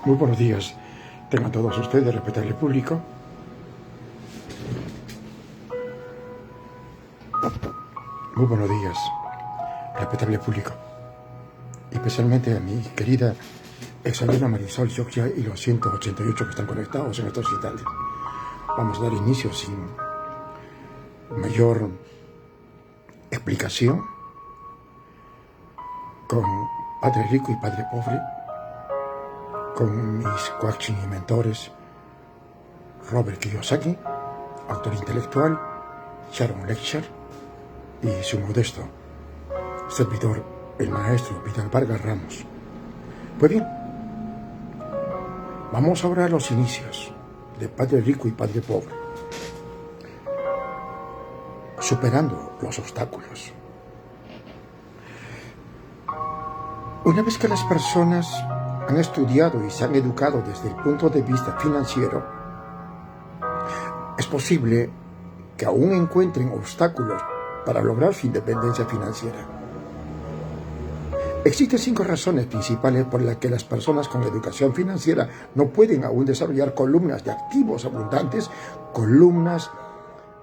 Muy buenos días, tengan todos ustedes, respetable público. Muy buenos días, respetable público. Y especialmente a mi querida exalumna Marisol Yoxia y los 188 que están conectados en estos instantes. Vamos a dar inicio sin mayor explicación con Padre Rico y Padre Pobre, con mis coaching y mentores Robert Kiyosaki, autor intelectual, Sharon Lecture, y su modesto servidor, el maestro Vidal Vargas Ramos. Pues bien, vamos ahora a los inicios de Padre Rico y Padre Pobre, superando los obstáculos. Una vez que las personas han estudiado y se han educado desde el punto de vista financiero, es posible que aún encuentren obstáculos para lograr su independencia financiera. Existen 5 razones principales por las que las personas con educación financiera no pueden aún desarrollar columnas de activos abundantes, columnas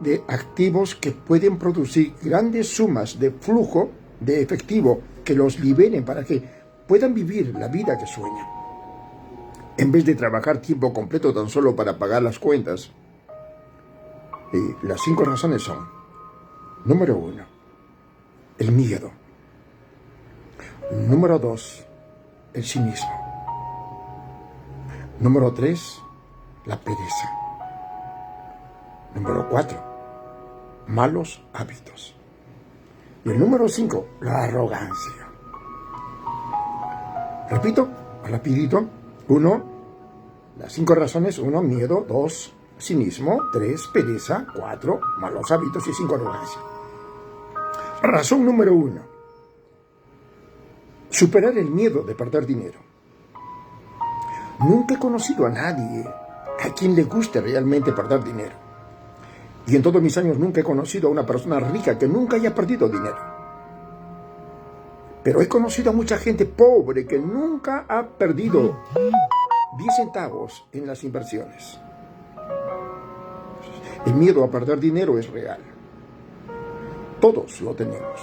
de activos que pueden producir grandes sumas de flujo de efectivo que los liberen para que puedan vivir la vida que sueñan. En vez de trabajar tiempo completo tan solo para pagar las cuentas. Y las 5 razones son: número 1, el miedo. Número 2, el cinismo. Número 3, la pereza. Número 4, malos hábitos. Y el número 5, la arrogancia. Repito, rapidito. 1, las 5 razones. 1, miedo. 2, cinismo. 3, pereza. 4, malos hábitos. Y 5, arrogancia. Razón número 1, superar el miedo de perder dinero. Nunca he conocido a nadie a quien le guste realmente perder dinero. Y en todos mis años nunca he conocido a una persona rica que nunca haya perdido dinero. Pero he conocido a mucha gente pobre que nunca ha perdido 10 centavos en las inversiones. El miedo a perder dinero es real. Todos lo tenemos,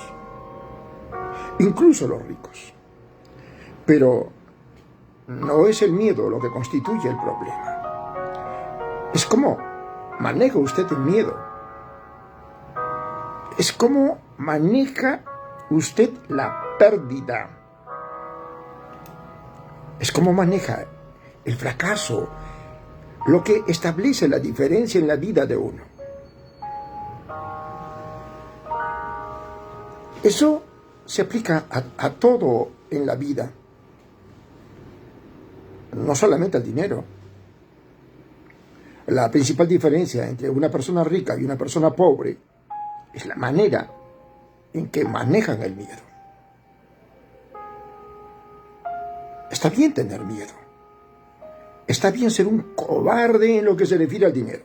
incluso los ricos. Pero no es el miedo lo que constituye el problema. Es cómo maneja usted el miedo. Es cómo maneja usted la pérdida. Es cómo maneja el fracaso, lo que establece la diferencia en la vida de uno. Eso se aplica a todo en la vida, no solamente al dinero. La principal diferencia entre una persona rica y una persona pobre es la manera en que manejan el miedo. Está bien tener miedo. Está bien ser un cobarde en lo que se refiere al dinero.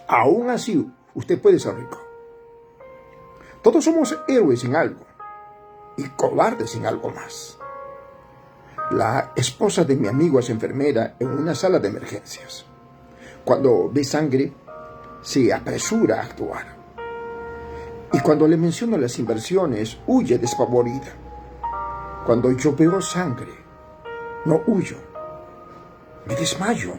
Aún así, usted puede ser rico. Todos somos héroes en algo y cobardes en algo más. La esposa de mi amigo es enfermera en una sala de emergencias. Cuando ve sangre, se apresura a actuar. Y cuando le menciono las inversiones, huye despavorida. Cuando yo veo sangre, no huyo, me desmayo.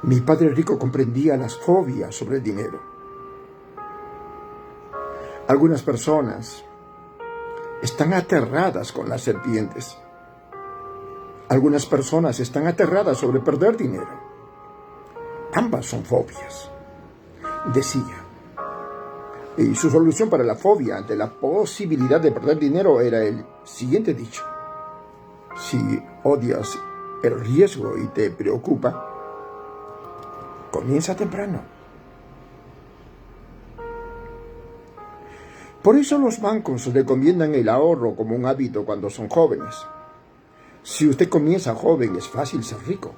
Mi padre rico comprendía las fobias sobre el dinero. Algunas personas están aterradas con las serpientes. Algunas personas están aterradas sobre perder dinero. Ambas son fobias, decía. Y su solución para la fobia ante la posibilidad de perder dinero era el siguiente dicho: si odias el riesgo y te preocupa, comienza temprano. Por eso los bancos recomiendan el ahorro como un hábito cuando son jóvenes. Si usted comienza joven, es fácil ser rico.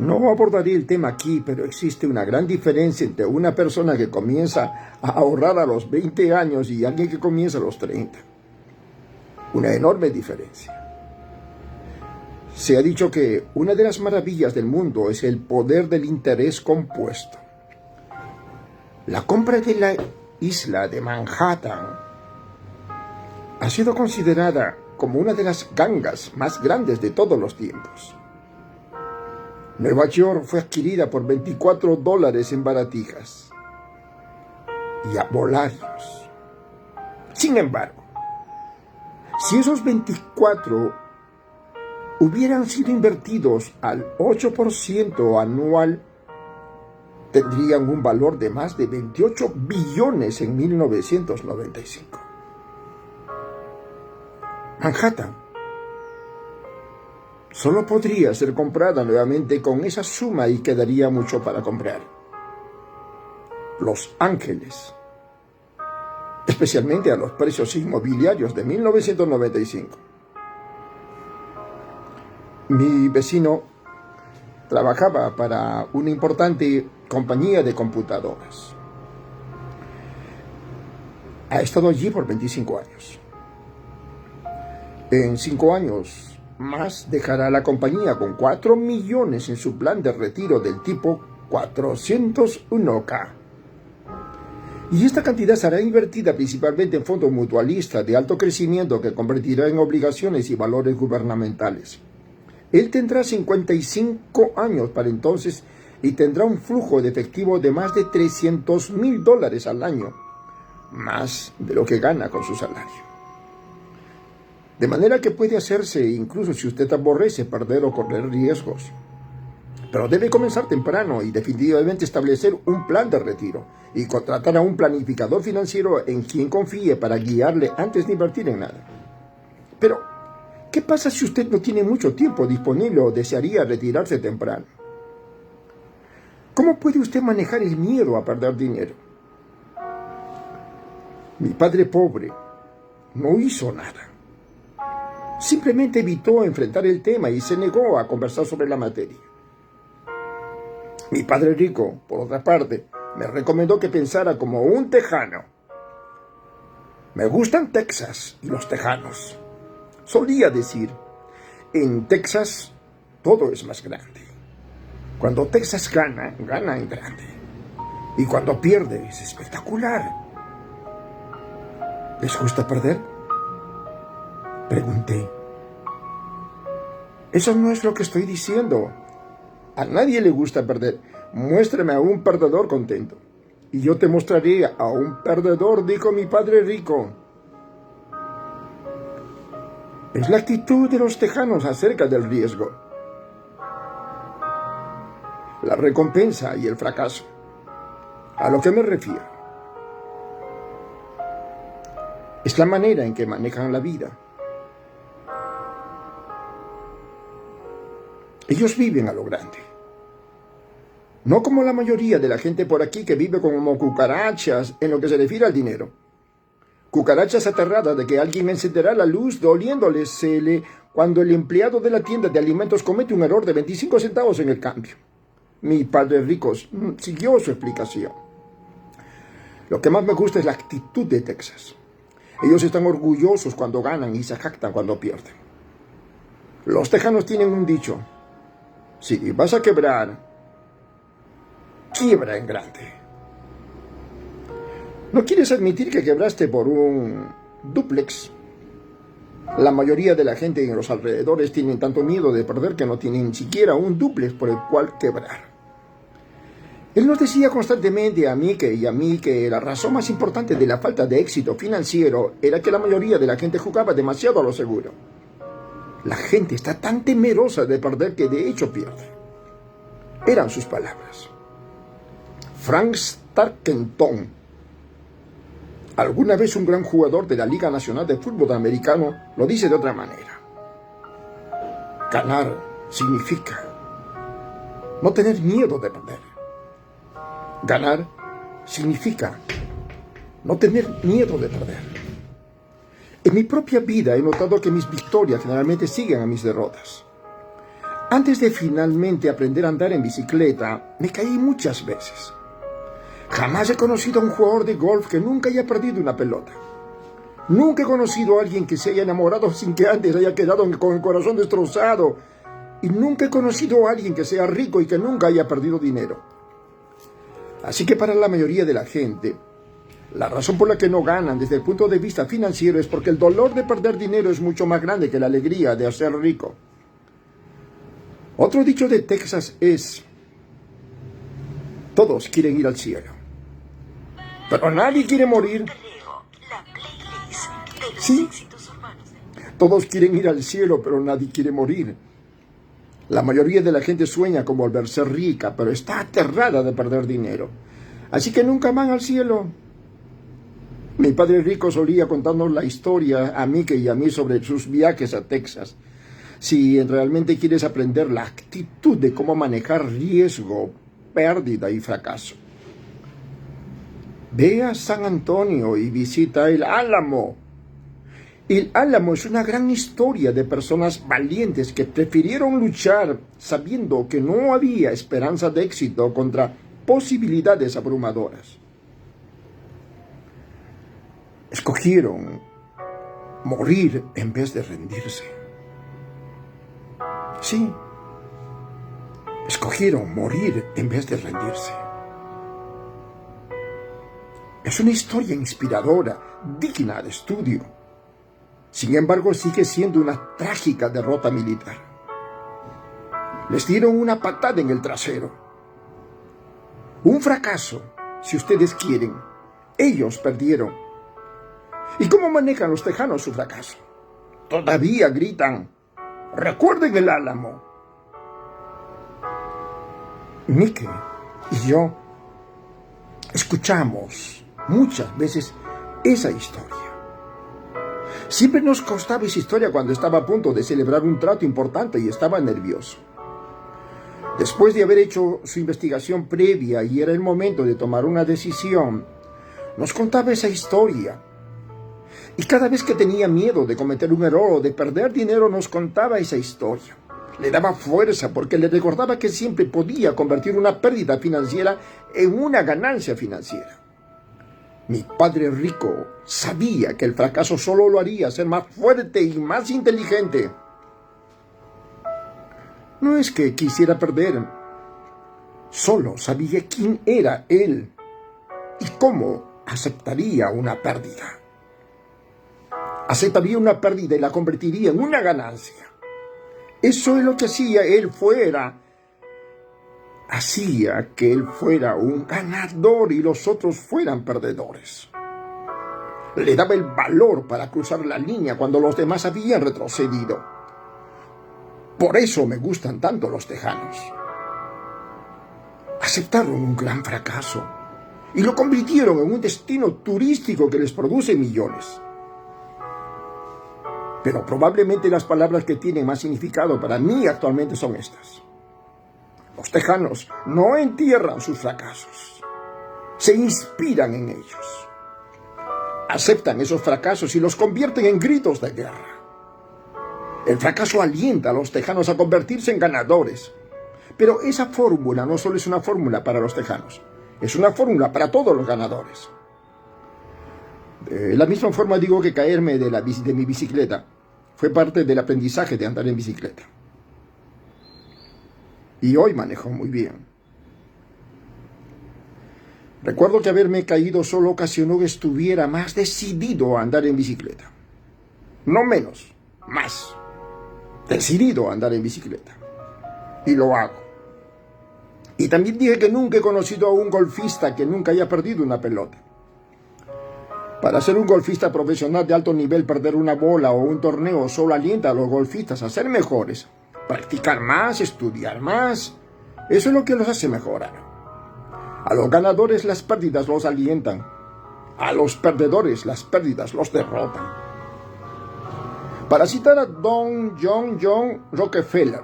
No abordaré el tema aquí, pero existe una gran diferencia entre una persona que comienza a ahorrar a los 20 años y alguien que comienza a los 30. una enorme diferencia. Se ha dicho que una de las maravillas del mundo es el poder del interés compuesto. La compra de la isla de Manhattan ha sido considerada como una de las gangas más grandes de todos los tiempos. Nueva York fue adquirida por $24 en baratijas y a volarios. Sin embargo, si esos 24 hubieran sido invertidos al 8% anual, tendrían un valor de más de 28 billones en 1995. Manhattan solo podría ser comprada nuevamente con esa suma y quedaría mucho para comprar. Los Ángeles, especialmente a los precios inmobiliarios de 1995. Mi vecino trabajaba para una importante compañía de computadoras. Ha estado allí por 25 años. En 5 años más dejará la compañía con 4 millones en su plan de retiro del tipo 401k. Y esta cantidad será invertida principalmente en fondos mutualistas de alto crecimiento que convertirá en obligaciones y valores gubernamentales. Él tendrá 55 años para entonces y tendrá un flujo de efectivo de más de $300,000 al año, más de lo que gana con su salario. De manera que puede hacerse, incluso si usted aborrece perder o correr riesgos. Pero debe comenzar temprano y definitivamente establecer un plan de retiro y contratar a un planificador financiero en quien confíe para guiarle antes de invertir en nada. Pero, ¿qué pasa si usted no tiene mucho tiempo disponible o desearía retirarse temprano? ¿Cómo puede usted manejar el miedo a perder dinero? Mi padre pobre no hizo nada. Simplemente evitó enfrentar el tema y se negó a conversar sobre la materia. Mi padre rico, por otra parte, me recomendó que pensara como un tejano. Me gustan Texas y los tejanos. Solía decir, en Texas todo es más grande. Cuando Texas gana, gana en grande. Y cuando pierde, es espectacular. ¿Les gusta perder? Pregunté. Eso no es lo que estoy diciendo. A nadie le gusta perder. Muéstrame a un perdedor contento. Y yo te mostraré a un perdedor, dijo mi padre rico. Es la actitud de los tejanos acerca del riesgo, la recompensa y el fracaso. A lo que me refiero es la manera en que manejan la vida. Ellos viven a lo grande. No como la mayoría de la gente por aquí que vive como cucarachas en lo que se refiere al dinero. Cucarachas aterradas de que alguien encenderá la luz doliéndolesele cuando el empleado de la tienda de alimentos comete un error de 25 centavos en el cambio. Mi padre rico siguió su explicación. Lo que más me gusta es la actitud de Texas. Ellos están orgullosos cuando ganan y se jactan cuando pierden. Los tejanos tienen un dicho. Si vas a quebrar, quiebra en grande. ¿No quieres admitir que quebraste por un dúplex? La mayoría de la gente en los alrededores tienen tanto miedo de perder que no tienen ni siquiera un dúplex por el cual quebrar. Él nos decía constantemente a mí que la razón más importante de la falta de éxito financiero era que la mayoría de la gente jugaba demasiado a lo seguro. La gente está tan temerosa de perder que de hecho pierde. Eran sus palabras. Frank Starkenton, alguna vez un gran jugador de la Liga Nacional de Fútbol Americano, lo dice de otra manera. Ganar significa no tener miedo de perder. Ganar significa no tener miedo de perder. En mi propia vida he notado que mis victorias generalmente siguen a mis derrotas. Antes de finalmente aprender a andar en bicicleta, me caí muchas veces. Jamás he conocido a un jugador de golf que nunca haya perdido una pelota. Nunca he conocido a alguien que se haya enamorado sin que antes haya quedado con el corazón destrozado. Y nunca he conocido a alguien que sea rico y que nunca haya perdido dinero. Así que para la mayoría de la gente, la razón por la que no ganan desde el punto de vista financiero es porque el dolor de perder dinero es mucho más grande que la alegría de ser rico. Otro dicho de Texas es: todos quieren ir al cielo, pero nadie quiere morir. Sí, todos quieren ir al cielo, pero nadie quiere morir. La mayoría de la gente sueña con volverse rica, pero está aterrada de perder dinero. Así que nunca van al cielo. Mi padre rico solía contarnos la historia a Mike y a mí sobre sus viajes a Texas. Si realmente quieres aprender la actitud de cómo manejar riesgo, pérdida y fracaso, ve a San Antonio y visita el Álamo. El Álamo es una gran historia de personas valientes que prefirieron luchar sabiendo que no había esperanza de éxito contra posibilidades abrumadoras. Escogieron morir en vez de rendirse. Sí, escogieron morir en vez de rendirse. Es una historia inspiradora, digna de estudio. Sin embargo, sigue siendo una trágica derrota militar. Les dieron una patada en el trasero. Un fracaso, si ustedes quieren. Ellos perdieron. ¿Y cómo manejan los tejanos su fracaso? Todavía gritan: ¡recuerden el Álamo! Mike y yo escuchamos muchas veces esa historia. Siempre nos costaba esa historia cuando estaba a punto de celebrar un trato importante y estaba nervioso. Después de haber hecho su investigación previa y era el momento de tomar una decisión, nos contaba esa historia. Y cada vez que tenía miedo de cometer un error o de perder dinero, nos contaba esa historia. Le daba fuerza porque le recordaba que siempre podía convertir una pérdida financiera en una ganancia financiera. Mi padre rico sabía que el fracaso solo lo haría ser más fuerte y más inteligente. No es que quisiera perder, solo sabía quién era él y cómo aceptaría una pérdida. Aceptaría una pérdida y la convertiría en una ganancia. Eso es lo que hacía que él fuera un ganador y los otros fueran perdedores. Le daba el valor para cruzar la línea cuando los demás habían retrocedido. Por eso me gustan tanto los tejanos. Aceptaron un gran fracaso y lo convirtieron en un destino turístico que les produce millones. Pero probablemente las palabras que tienen más significado para mí actualmente son estas. Los tejanos no entierran sus fracasos, se inspiran en ellos. Aceptan esos fracasos y los convierten en gritos de guerra. El fracaso alienta a los tejanos a convertirse en ganadores. Pero esa fórmula no solo es una fórmula para los tejanos, es una fórmula para todos los ganadores. De la misma forma digo que caerme de mi bicicleta fue parte del aprendizaje de andar en bicicleta. Y hoy manejo muy bien. Recuerdo que haberme caído solo ocasionó que estuviera más decidido a andar en bicicleta. No menos, más. Decidido a andar en bicicleta. Y lo hago. Y también dije que nunca he conocido a un golfista que nunca haya perdido una pelota. Para ser un golfista profesional de alto nivel, perder una bola o un torneo solo alienta a los golfistas a ser mejores. Practicar más, estudiar más. Eso es lo que los hace mejorar. A los ganadores las pérdidas los alientan. A los perdedores las pérdidas los derrotan. Para citar a Don John Rockefeller,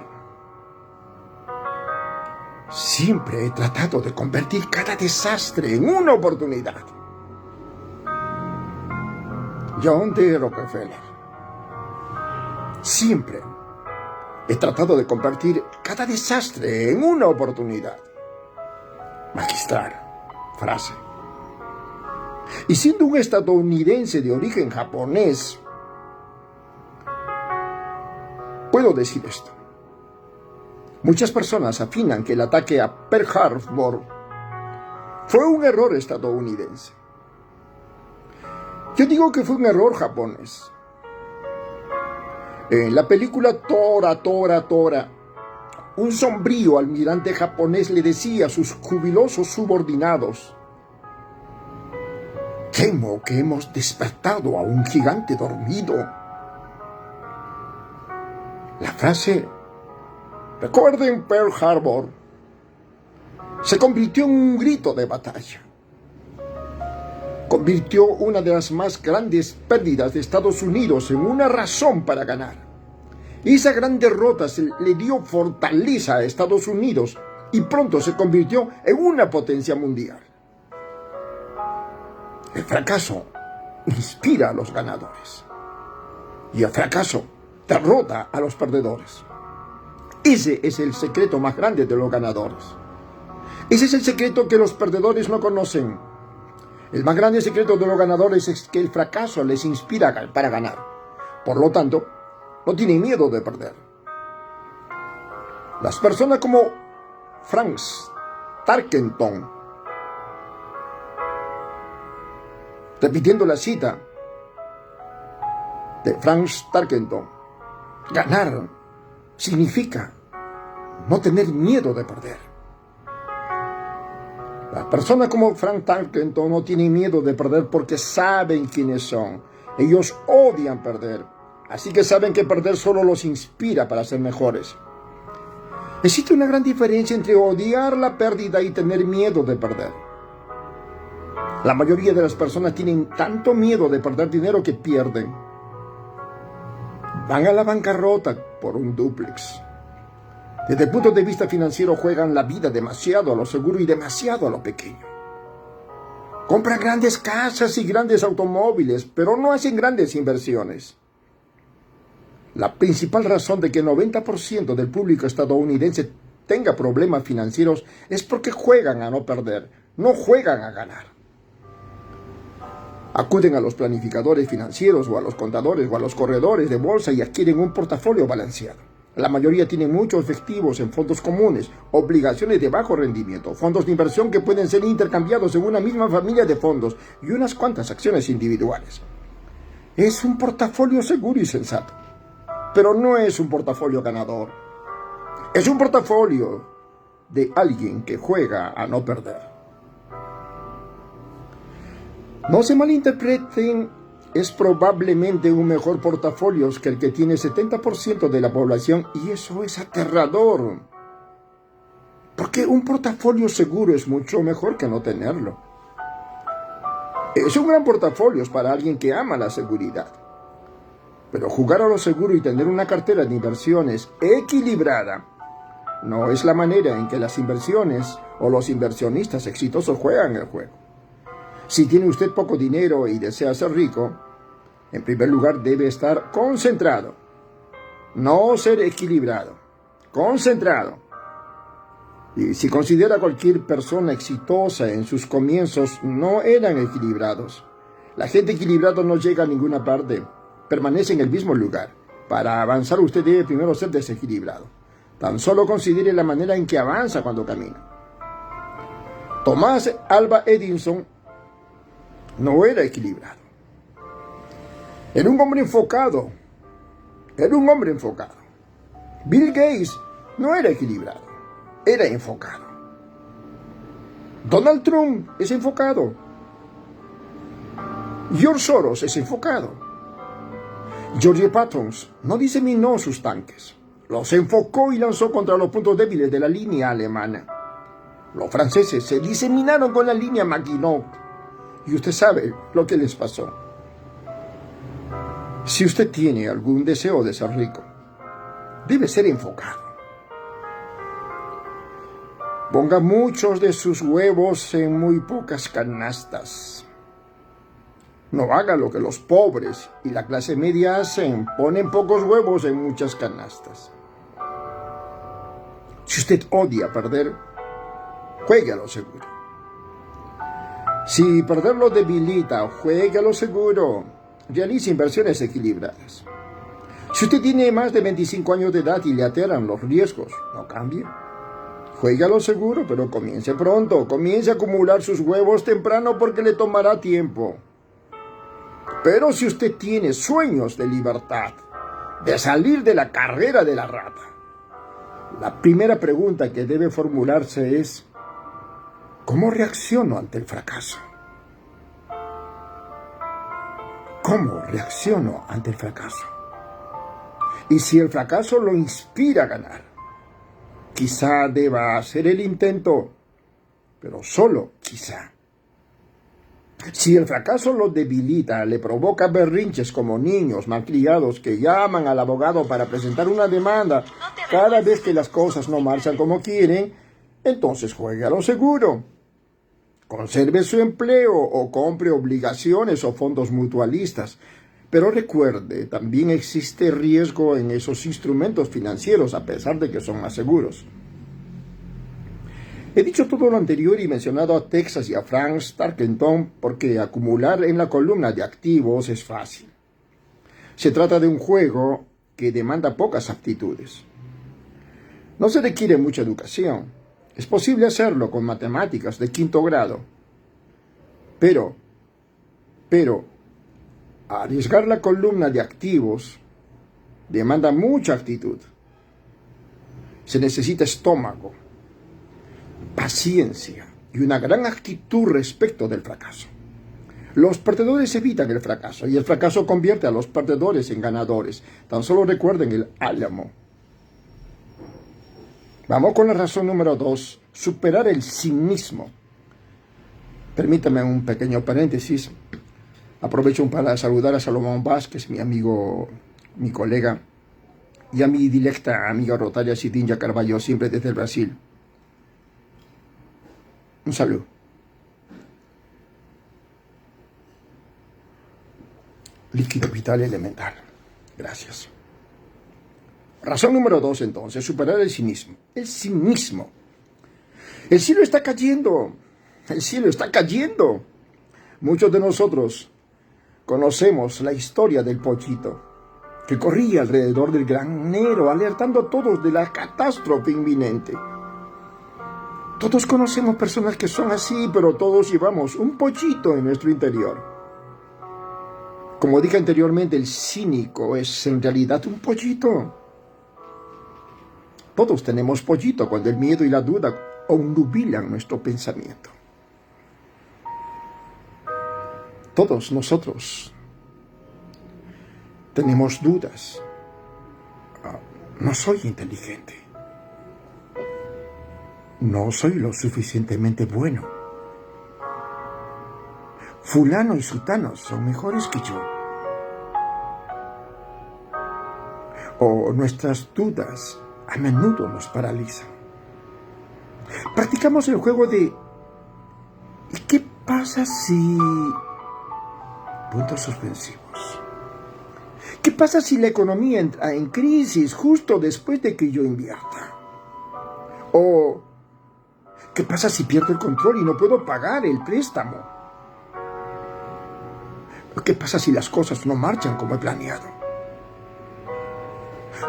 siempre he tratado de convertir cada desastre en una oportunidad. John D. Rockefeller. Siempre he tratado de convertir cada desastre en una oportunidad. Magistral frase. Y siendo un estadounidense de origen japonés, puedo decir esto. Muchas personas afinan que el ataque a Pearl Harbor fue un error estadounidense. Yo digo que fue un error japonés. En la película Tora, un sombrío almirante japonés le decía a sus jubilosos subordinados: temo que hemos despertado a un gigante dormido. La frase "recuerden Pearl Harbor" se convirtió en un grito de batalla. Convirtió una de las más grandes pérdidas de Estados Unidos en una razón para ganar. Esa gran derrota le dio fortaleza a Estados Unidos y pronto se convirtió en una potencia mundial. El fracaso inspira a los ganadores y el fracaso derrota a los perdedores. Ese es el secreto más grande de los ganadores. Ese es el secreto que los perdedores no conocen. El más grande secreto de los ganadores es que el fracaso les inspira para ganar. Por lo tanto, no tienen miedo de perder. Las personas como Franz Tarkenton, repitiendo la cita de Franz Tarkenton, ganar significa no tener miedo de perder. Las personas como Frank Tarkenton no tienen miedo de perder porque saben quiénes son. Ellos odian perder, así que saben que perder solo los inspira para ser mejores. Existe una gran diferencia entre odiar la pérdida y tener miedo de perder. La mayoría de las personas tienen tanto miedo de perder dinero que pierden. Van a la bancarrota por un dúplex. Desde el punto de vista financiero juegan la vida demasiado a lo seguro y demasiado a lo pequeño. Compran grandes casas y grandes automóviles, pero no hacen grandes inversiones. La principal razón de que el 90% del público estadounidense tenga problemas financieros es porque juegan a no perder, no juegan a ganar. Acuden a los planificadores financieros o a los contadores o a los corredores de bolsa y adquieren un portafolio balanceado. La mayoría tienen muchos efectivos en fondos comunes, obligaciones de bajo rendimiento, fondos de inversión que pueden ser intercambiados en una misma familia de fondos y unas cuantas acciones individuales. Es un portafolio seguro y sensato, pero no es un portafolio ganador. Es un portafolio de alguien que juega a no perder. No se malinterpreten. Es probablemente un mejor portafolio que el que tiene 70% de la población y eso es aterrador. Porque un portafolio seguro es mucho mejor que no tenerlo. Es un gran portafolio para alguien que ama la seguridad. Pero jugar a lo seguro y tener una cartera de inversiones equilibrada no es la manera en que las inversiones o los inversionistas exitosos juegan el juego. Si tiene usted poco dinero y desea ser rico, en primer lugar debe estar concentrado, no ser equilibrado, concentrado. Y si considera cualquier persona exitosa en sus comienzos, no eran equilibrados. La gente equilibrada no llega a ninguna parte, permanece en el mismo lugar. Para avanzar usted debe primero ser desequilibrado. Tan solo considere la manera en que avanza cuando camina. Thomas Alva Edison no era equilibrado. Era un hombre enfocado. Bill Gates no era equilibrado. Era enfocado. Donald Trump es enfocado. George Soros es enfocado. George Patton no diseminó sus tanques. Los enfocó y lanzó contra los puntos débiles de la línea alemana. Los franceses se diseminaron con la línea Maginot. Y usted sabe lo que les pasó. Si usted tiene algún deseo de ser rico, debe ser enfocado. Ponga muchos de sus huevos en muy pocas canastas. No haga lo que los pobres y la clase media hacen, ponen pocos huevos en muchas canastas. Si usted odia perder, juegue a lo seguro. Si perderlo debilita, juegue a lo seguro. Realice inversiones equilibradas. Si usted tiene más de 25 años de edad y le aterran los riesgos, no cambie. Juegue a lo seguro, pero comience pronto. Comience a acumular sus huevos temprano porque le tomará tiempo. Pero si usted tiene sueños de libertad, de salir de la carrera de la rata, la primera pregunta que debe formularse es: ¿cómo reacciono ante el fracaso? ¿Cómo reacciono ante el fracaso? Y si el fracaso lo inspira a ganar, quizá deba hacer el intento, pero solo quizá. Si el fracaso lo debilita, le provoca berrinches como niños malcriados que llaman al abogado para presentar una demanda cada vez que las cosas no marchan como quieren, entonces juegue a lo seguro. Conserve su empleo o compre obligaciones o fondos mutualistas. Pero recuerde, también existe riesgo en esos instrumentos financieros a pesar de que son más seguros. He dicho todo lo anterior y mencionado a Texas y a Frank Starkenton porque acumular en la columna de activos es fácil. Se trata de un juego que demanda pocas aptitudes. No se requiere mucha educación. Es posible hacerlo con matemáticas de 5º grado. Pero, arriesgar la columna de activos demanda mucha actitud. Se necesita estómago, paciencia y una gran actitud respecto del fracaso. Los perdedores evitan el fracaso y el fracaso convierte a los perdedores en ganadores. Tan solo recuerden el Álamo. Vamos con la razón número 2, superar el cinismo. Permítame un pequeño paréntesis. Aprovecho para saludar a Salomón Vázquez, mi amigo, mi colega, y a mi directa amiga Rotaria Cidinha Carvalho, siempre desde el Brasil. Un saludo. Líquido vital elemental. Gracias. Razón número 2, entonces, superar el cinismo. El cinismo. El cielo está cayendo. El cielo está cayendo. Muchos de nosotros conocemos la historia del pollito que corría alrededor del granero, alertando a todos de la catástrofe inminente. Todos conocemos personas que son así, pero todos llevamos un pollito en nuestro interior. Como dije anteriormente, el cínico es en realidad un pollito. Todos tenemos pollito cuando el miedo y la duda obnubilan nuestro pensamiento. Todos nosotros tenemos dudas. No soy inteligente. No soy lo suficientemente bueno. Fulano y sutano son mejores que yo. O nuestras dudas a menudo nos paralizan. Practicamos el juego de ¿y qué pasa si...? Puntos suspensivos. ¿Qué pasa si la economía entra en crisis justo después de que yo invierta? O ¿qué pasa si pierdo el control y no puedo pagar el préstamo? ¿Qué pasa si las cosas no marchan como he planeado?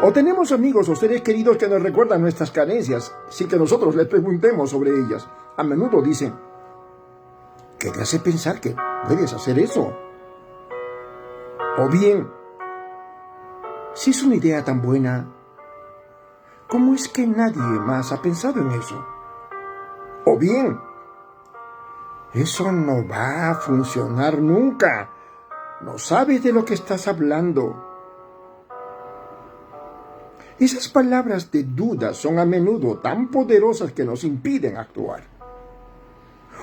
O tenemos amigos o seres queridos que nos recuerdan nuestras carencias sin que nosotros les preguntemos sobre ellas. A menudo dicen: ¿qué te hace pensar que puedes hacer eso? O bien, si es una idea tan buena, ¿cómo es que nadie más ha pensado en eso? O bien, eso no va a funcionar nunca. No sabes de lo que estás hablando. Esas palabras de duda son a menudo tan poderosas que nos impiden actuar.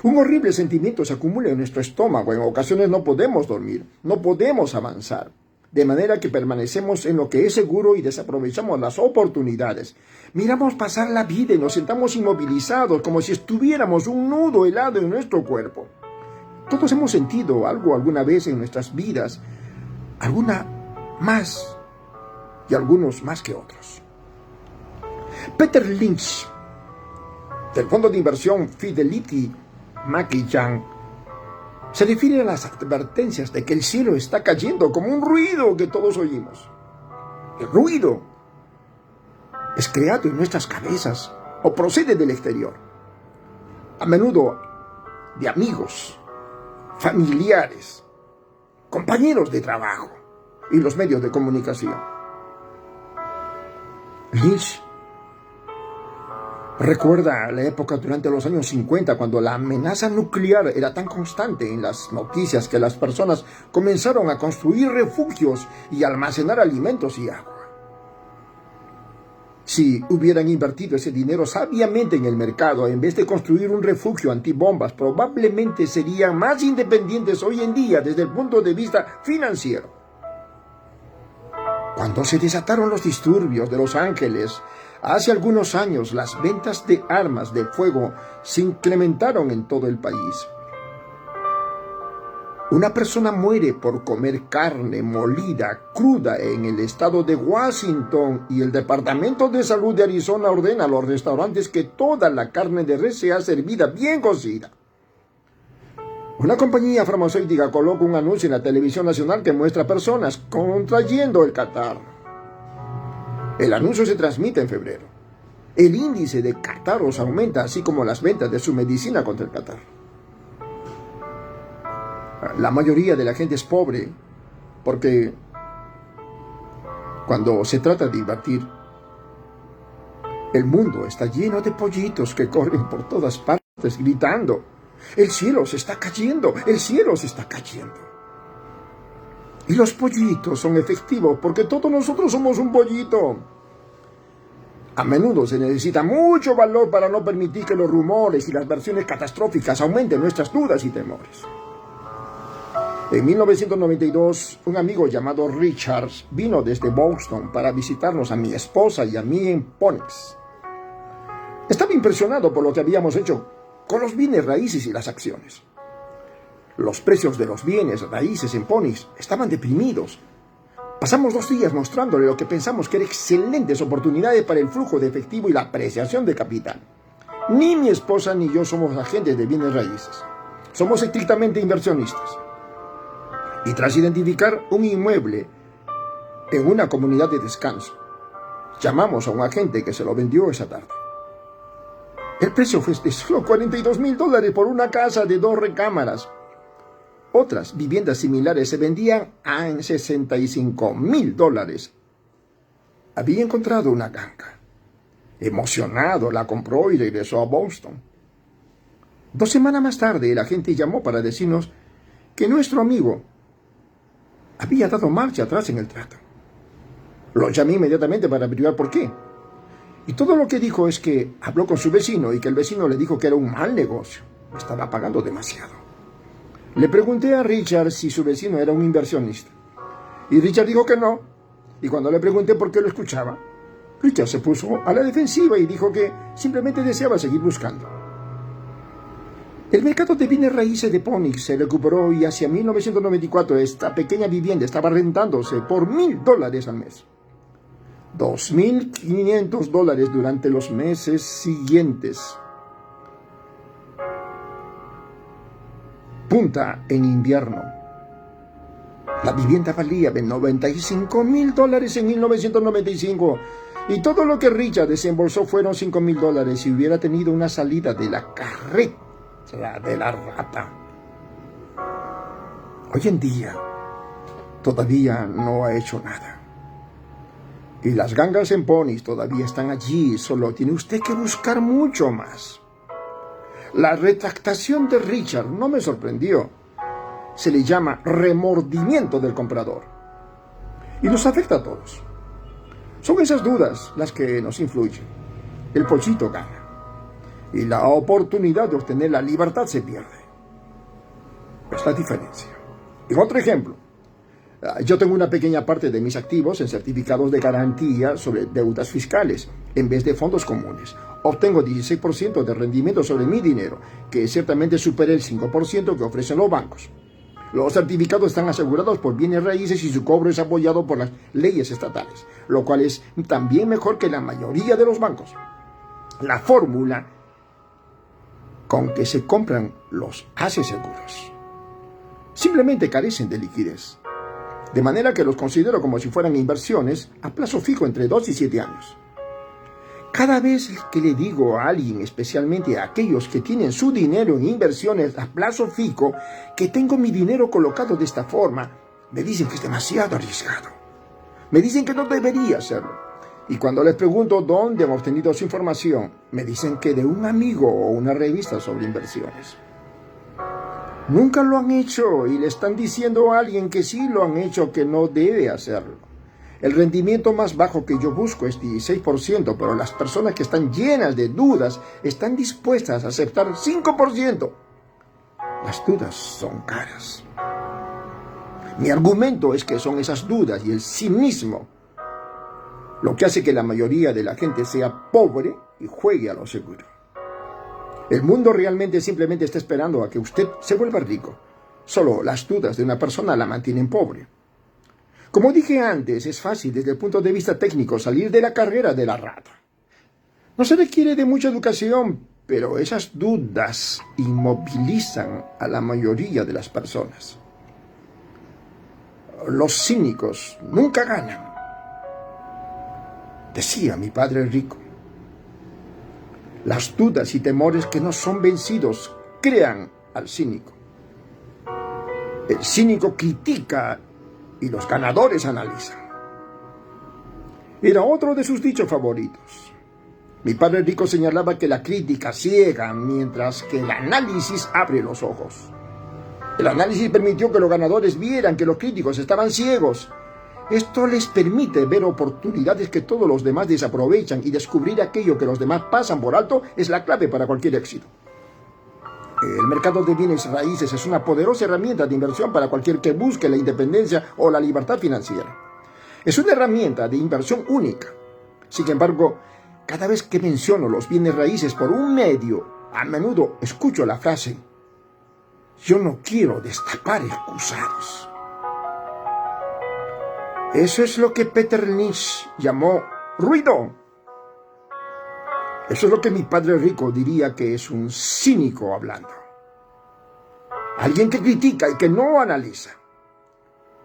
Un horrible sentimiento se acumula en nuestro estómago. En ocasiones no podemos dormir, no podemos avanzar. De manera que permanecemos en lo que es seguro y desaprovechamos las oportunidades. Miramos pasar la vida y nos sentamos inmovilizados como si estuviéramos un nudo helado en nuestro cuerpo. Todos hemos sentido algo alguna vez en nuestras vidas, alguna más y algunos más que otros. Peter Lynch, del fondo de inversión Fidelity Magellan, Se refiere a las advertencias de que el cielo está cayendo como un ruido que todos oímos. El ruido es creado en nuestras cabezas o procede del exterior, a menudo de amigos, familiares, compañeros de trabajo y los medios de comunicación. Lynch recuerda la época durante los años 50 cuando la amenaza nuclear era tan constante en las noticias que las personas comenzaron a construir refugios y almacenar alimentos y agua. Si hubieran invertido ese dinero sabiamente en el mercado, en vez de construir un refugio antibombas, probablemente serían más independientes hoy en día desde el punto de vista financiero. Cuando se desataron los disturbios de Los Ángeles, hace algunos años las ventas de armas de fuego se incrementaron en todo el país. Una persona muere por comer carne molida cruda en el estado de Washington y el Departamento de Salud de Arizona ordena a los restaurantes que toda la carne de res sea servida bien cocida. Una compañía farmacéutica coloca un anuncio en la televisión nacional que muestra personas contrayendo el catarro. El anuncio se transmite en febrero. El índice de catarros aumenta, así como las ventas de su medicina contra el catarro. La mayoría de la gente es pobre porque cuando se trata de invertir, el mundo está lleno de pollitos que corren por todas partes gritando: el cielo se está cayendo, el cielo se está cayendo. Y los pollitos son efectivos porque todos nosotros somos un pollito. A menudo se necesita mucho valor para no permitir que los rumores y las versiones catastróficas aumenten nuestras dudas y temores. En 1992, un amigo llamado Richard vino desde Boston para visitarnos a mi esposa y a mí en Phoenix. Estaba impresionado por lo que habíamos hecho con los bienes raíces y las acciones. Los precios de los bienes raíces en Phoenix estaban deprimidos. Pasamos 2 días mostrándole lo que pensamos que eran excelentes oportunidades para el flujo de efectivo y la apreciación de capital. Ni mi esposa ni yo somos agentes de bienes raíces. Somos estrictamente inversionistas. Y tras identificar un inmueble en una comunidad de descanso, llamamos a un agente que se lo vendió esa tarde. El precio fue de solo $42,000 por una casa de 2 recámaras. Otras viviendas similares se vendían en $65,000. Había encontrado una ganga. Emocionado, la compró y regresó a Boston. 2 semanas más tarde, el agente llamó para decirnos que nuestro amigo había dado marcha atrás en el trato. Lo llamé inmediatamente para averiguar por qué. Y todo lo que dijo es que habló con su vecino y que el vecino le dijo que era un mal negocio. Estaba pagando demasiado. Le pregunté a Richard si su vecino era un inversionista. Y Richard dijo que no. Y cuando le pregunté por qué lo escuchaba, Richard se puso a la defensiva y dijo que simplemente deseaba seguir buscando. El mercado de bienes raíces de Phoenix se recuperó y hacia 1994 esta pequeña vivienda estaba rentándose por $1,000 al mes. $2,500 durante los meses siguientes. Punta en invierno. La vivienda valía de $95,000 en 1995 y todo lo que Richard desembolsó fueron $5,000 si hubiera tenido una salida de la carreta de la rata. Hoy en día todavía no ha hecho nada. Y las gangas en Phoenix todavía están allí, solo tiene usted que buscar mucho más. La retractación de Richard no me sorprendió. Se le llama remordimiento del comprador. Y nos afecta a todos. Son esas dudas las que nos influyen. El pollito gana. Y la oportunidad de obtener la libertad se pierde. Es la diferencia. Y otro ejemplo. Yo tengo una pequeña parte de mis activos en certificados de garantía sobre deudas fiscales, en vez de fondos comunes. Obtengo 16% de rendimiento sobre mi dinero, que ciertamente supera el 5% que ofrecen los bancos. Los certificados están asegurados por bienes raíces y su cobro es apoyado por las leyes estatales, lo cual es también mejor que la mayoría de los bancos. La fórmula con que se compran los hace seguros. simplemente carecen de liquidez. De manera que los considero como si fueran inversiones a plazo fijo entre 2 y 7 años. Cada vez que le digo a alguien, especialmente a aquellos que tienen su dinero en inversiones a plazo fijo, que tengo mi dinero colocado de esta forma, me dicen que es demasiado arriesgado. Me dicen que no debería hacerlo. Y cuando les pregunto dónde han obtenido su información, me dicen que de un amigo o una revista sobre inversiones. Nunca lo han hecho y le están diciendo a alguien que sí lo han hecho que no debe hacerlo. El rendimiento más bajo que yo busco es 16%, pero las personas que están llenas de dudas están dispuestas a aceptar 5%. Las dudas son caras. Mi argumento es que son esas dudas y el cinismo lo que hace que la mayoría de la gente sea pobre y juegue a lo seguro. El mundo realmente simplemente está esperando a que usted se vuelva rico. Solo las dudas de una persona la mantienen pobre. Como dije antes, es fácil desde el punto de vista técnico salir de la carrera de la rata. No se requiere de mucha educación, pero esas dudas inmovilizan a la mayoría de las personas. Los cínicos nunca ganan. Decía mi padre rico. Las dudas y temores que no son vencidos crean al cínico. El cínico critica y los ganadores analizan. Era otro de sus dichos favoritos. Mi padre rico señalaba que la crítica ciega, mientras que el análisis abre los ojos. El análisis permitió que los ganadores vieran que los críticos estaban ciegos. Esto les permite ver oportunidades que todos los demás desaprovechan y descubrir aquello que los demás pasan por alto es la clave para cualquier éxito. El mercado de bienes raíces es una poderosa herramienta de inversión para cualquier que busque la independencia o la libertad financiera. Es una herramienta de inversión única. Sin embargo, cada vez que menciono los bienes raíces por un medio, a menudo escucho la frase: yo no quiero destapar excusados. Eso es lo que Peter Lynch llamó ruido. Eso es lo que mi padre rico diría que es un cínico hablando. Alguien que critica y que no analiza.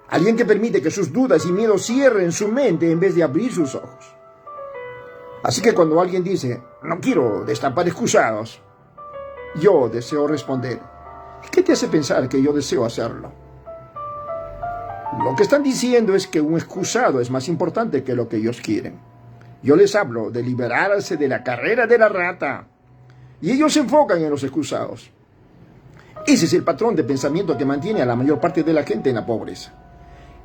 Alguien que permite que sus dudas y miedos cierren su mente en vez de abrir sus ojos. Así que cuando alguien dice, no quiero destapar excusados, yo deseo responder, ¿qué te hace pensar que yo deseo hacerlo? Lo que están diciendo es que un excusado es más importante que lo que ellos quieren. Yo les hablo de liberarse de la carrera de la rata. Y ellos se enfocan en los excusados. Ese es el patrón de pensamiento que mantiene a la mayor parte de la gente en la pobreza.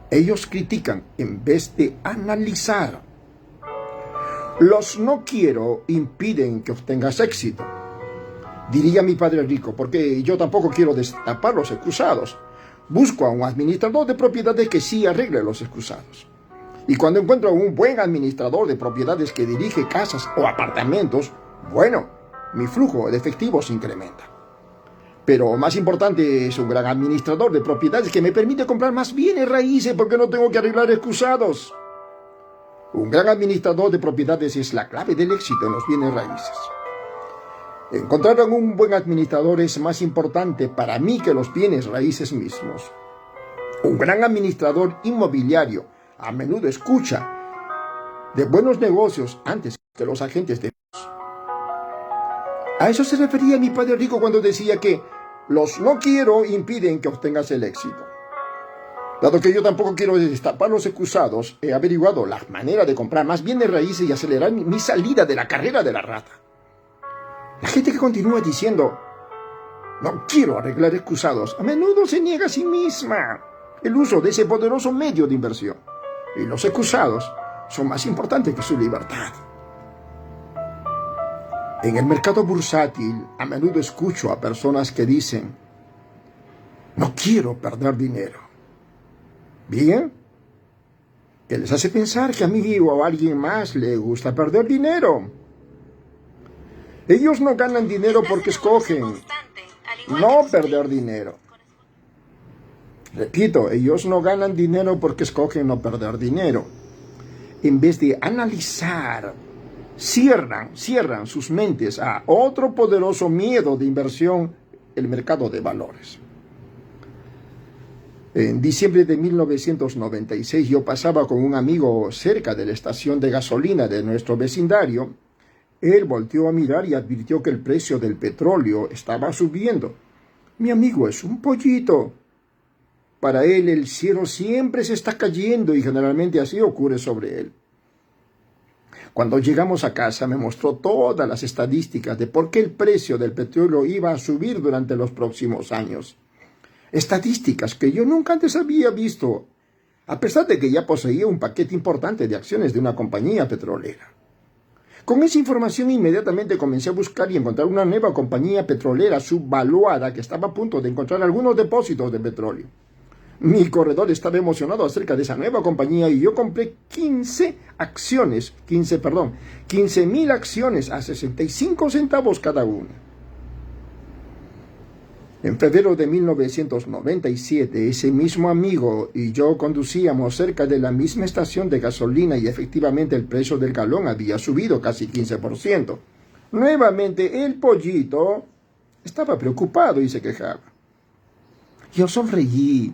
Ellos critican en vez de analizar. Los no quiero impiden que obtengas éxito. Diría mi padre rico, porque yo tampoco quiero destapar los excusados. Busco a un administrador de propiedades que sí arregle los excusados. Y cuando encuentro a un buen administrador de propiedades que dirige casas o apartamentos, bueno, mi flujo de efectivo se incrementa. Pero más importante es un gran administrador de propiedades que me permite comprar más bienes raíces porque no tengo que arreglar excusados. Un gran administrador de propiedades es la clave del éxito en los bienes raíces. Encontrar a un buen administrador es más importante para mí que los bienes raíces mismos. Un gran administrador inmobiliario a menudo escucha de buenos negocios antes que los agentes de... A eso se refería mi padre rico cuando decía que los no quiero impiden que obtengas el éxito. Dado que yo tampoco quiero destapar los excusados, he averiguado la manera de comprar más bienes raíces y acelerar mi salida de la carrera de la rata. La gente que continúa diciendo, no quiero arreglar excusados, a menudo se niega a sí misma el uso de ese poderoso medio de inversión. Y los excusados son más importantes que su libertad. En el mercado bursátil, a menudo escucho a personas que dicen, no quiero perder dinero. Bien, ¿qué les hace pensar que a mí o a alguien más le gusta perder dinero? Ellos no ganan dinero porque escogen no perder dinero. Repito, ellos no ganan dinero porque escogen no perder dinero. En vez de analizar, cierran sus mentes a otro poderoso miedo de inversión, el mercado de valores. En diciembre de 1996 yo pasaba con un amigo cerca de la estación de gasolina de nuestro vecindario. Él volteó a mirar y advirtió que el precio del petróleo estaba subiendo. Mi amigo es un pollito. Para él el cielo siempre se está cayendo y generalmente así ocurre sobre él. Cuando llegamos a casa me mostró todas las estadísticas de por qué el precio del petróleo iba a subir durante los próximos años. Estadísticas que yo nunca antes había visto, a pesar de que ya poseía un paquete importante de acciones de una compañía petrolera. Con esa información inmediatamente comencé a buscar y encontrar una nueva compañía petrolera subvaluada que estaba a punto de encontrar algunos depósitos de petróleo. Mi corredor estaba emocionado acerca de esa nueva compañía y yo compré 15,000 acciones a 65 centavos cada una. En febrero de 1997, ese mismo amigo y yo conducíamos cerca de la misma estación de gasolina y efectivamente el precio del galón había subido casi 15%. Nuevamente el pollito estaba preocupado y se quejaba. Yo sonreí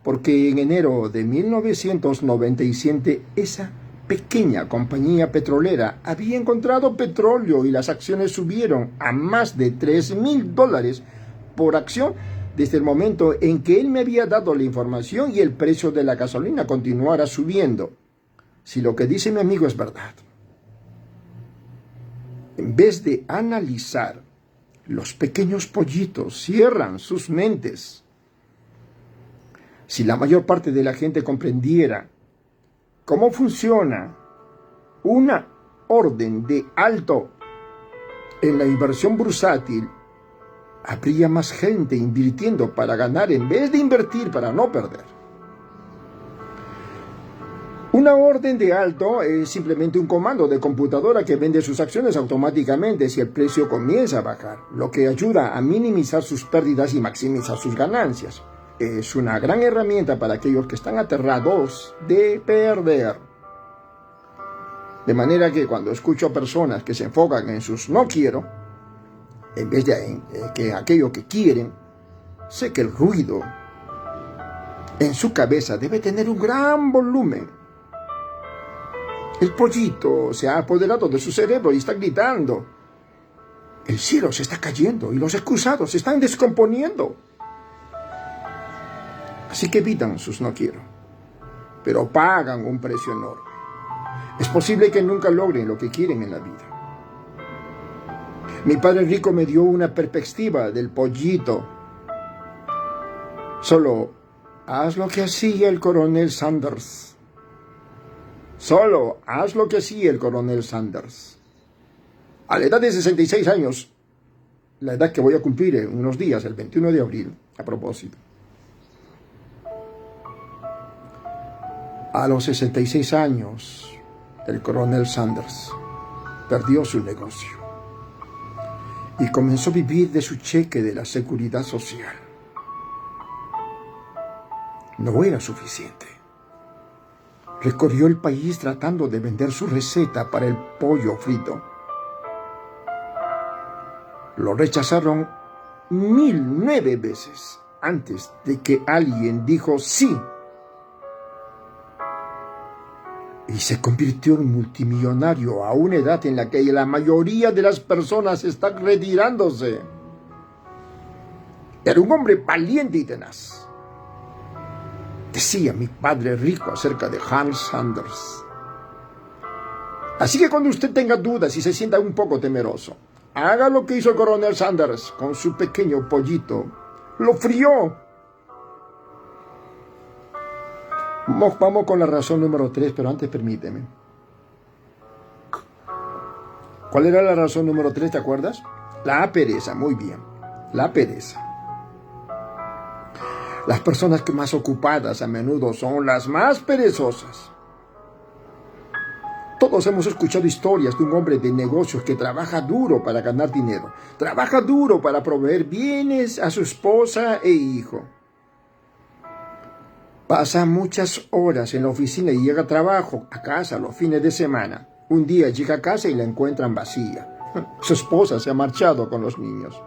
porque en enero de 1997 esa pequeña compañía petrolera había encontrado petróleo y las acciones subieron a más de $3,000 por acción desde el momento en que él me había dado la información y el precio de la gasolina continuara subiendo. Si lo que dice mi amigo es verdad, en vez de analizar, los pequeños pollitos cierran sus mentes. Si la mayor parte de la gente comprendiera cómo funciona una orden de alto en la inversión bursátil, habría más gente invirtiendo para ganar en vez de invertir para no perder. Una orden de alto es simplemente un comando de computadora que vende sus acciones automáticamente si el precio comienza a bajar, lo que ayuda a minimizar sus pérdidas y maximizar sus ganancias. Es una gran herramienta para aquellos que están aterrados de perder. De manera que cuando escucho a personas que se enfocan en sus no quiero, en vez de que aquello que quieren, sé que el ruido en su cabeza debe tener un gran volumen. El pollito se ha apoderado de su cerebro y está gritando. El cielo se está cayendo y los excusados se están descomponiendo. Así que evitan sus no quiero, pero pagan un precio enorme. Es posible que nunca logren lo que quieren en la vida. Mi padre rico me dio una perspectiva del pollito. Solo haz lo que hacía el coronel Sanders. Solo haz lo que hacía el coronel Sanders. A la edad de 66 años, la edad que voy a cumplir en unos días, el 21 de abril, a propósito. A los 66 años, el coronel Sanders perdió su negocio y comenzó a vivir de su cheque de la Seguridad Social. No era suficiente. Recorrió el país tratando de vender su receta para el pollo frito. Lo rechazaron 1009 veces antes de que alguien dijo sí. Y se convirtió en multimillonario a una edad en la que la mayoría de las personas están retirándose. Era un hombre valiente y tenaz. Decía mi padre rico acerca de Hans Sanders. Así que cuando usted tenga dudas y se sienta un poco temeroso, haga lo que hizo el coronel Sanders con su pequeño pollito. Lo frió. Vamos con la razón número 3, pero antes permíteme. ¿Cuál era la razón número 3, te acuerdas? La pereza, muy bien. La pereza. Las personas que más ocupadas a menudo son las más perezosas. Todos hemos escuchado historias de un hombre de negocios que trabaja duro para ganar dinero. Trabaja duro para proveer bienes a su esposa e hijo. Pasa muchas horas en la oficina y llega a casa los fines de semana. Un día llega a casa y la encuentran vacía. Su esposa se ha marchado con los niños.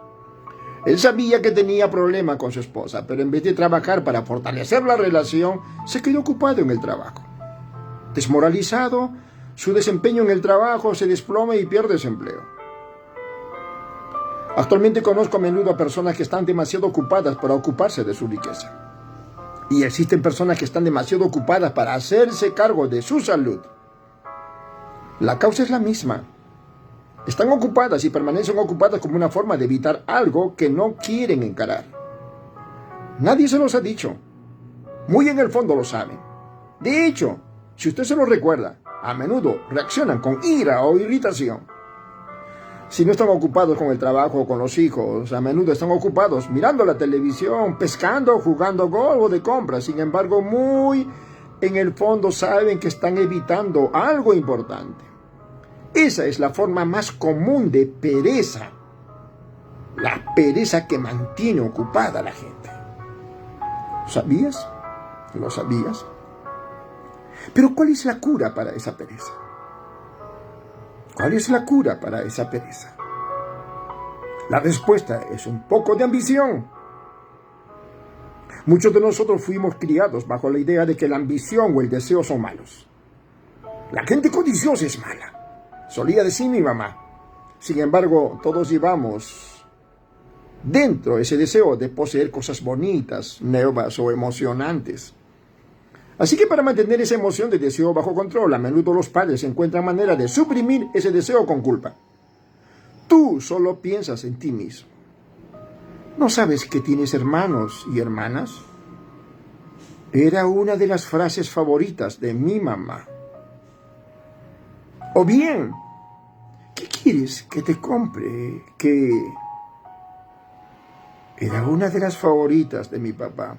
Él sabía que tenía problemas con su esposa, pero en vez de trabajar para fortalecer la relación, se quedó ocupado en el trabajo. Desmoralizado, su desempeño en el trabajo se desploma y pierde su empleo. Actualmente conozco a menudo a personas que están demasiado ocupadas para ocuparse de su riqueza. Y existen personas que están demasiado ocupadas para hacerse cargo de su salud. La causa es la misma. Están ocupadas y permanecen ocupadas como una forma de evitar algo que no quieren encarar. Nadie se los ha dicho. Muy en el fondo lo saben. De hecho, si usted se lo recuerda, a menudo reaccionan con ira o irritación. Si no están ocupados con el trabajo o con los hijos, a menudo están ocupados mirando la televisión, pescando, jugando golf o de compras. Sin embargo, muy en el fondo saben que están evitando algo importante. Esa es la forma más común de pereza. La pereza que mantiene ocupada a la gente. ¿Lo sabías? ¿Lo sabías? Pero ¿cuál es la cura para esa pereza? ¿Cuál es la cura para esa pereza? La respuesta es un poco de ambición. Muchos de nosotros fuimos criados bajo la idea de que la ambición o el deseo son malos. La gente codiciosa es mala, solía decir mi mamá. Sin embargo, todos llevamos dentro ese deseo de poseer cosas bonitas, nuevas o emocionantes. Así que para mantener esa emoción de deseo bajo control, a menudo los padres encuentran manera de suprimir ese deseo con culpa. Tú solo piensas en ti mismo. ¿No sabes que tienes hermanos y hermanas? Era una de las frases favoritas de mi mamá. O bien, ¿qué quieres que te compre? Era una de las favoritas de mi papá.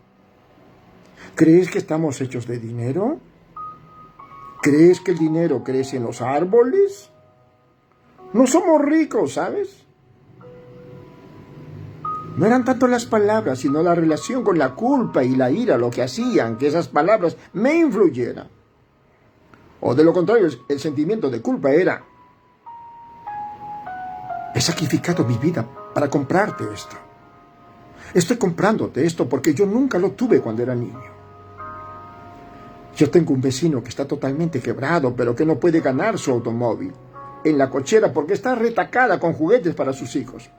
¿Crees que estamos hechos de dinero? ¿Crees que el dinero crece en los árboles? No somos ricos, ¿sabes? No eran tanto las palabras, sino la relación con la culpa y la ira lo que hacían que esas palabras me influyeran. O de lo contrario, el sentimiento de culpa era: he sacrificado mi vida para comprarte esto. Estoy comprándote esto porque yo nunca lo tuve cuando era niño. Yo tengo un vecino que está totalmente quebrado, pero que no puede ganar su automóvil en la cochera porque está retacada con juguetes para sus hijos.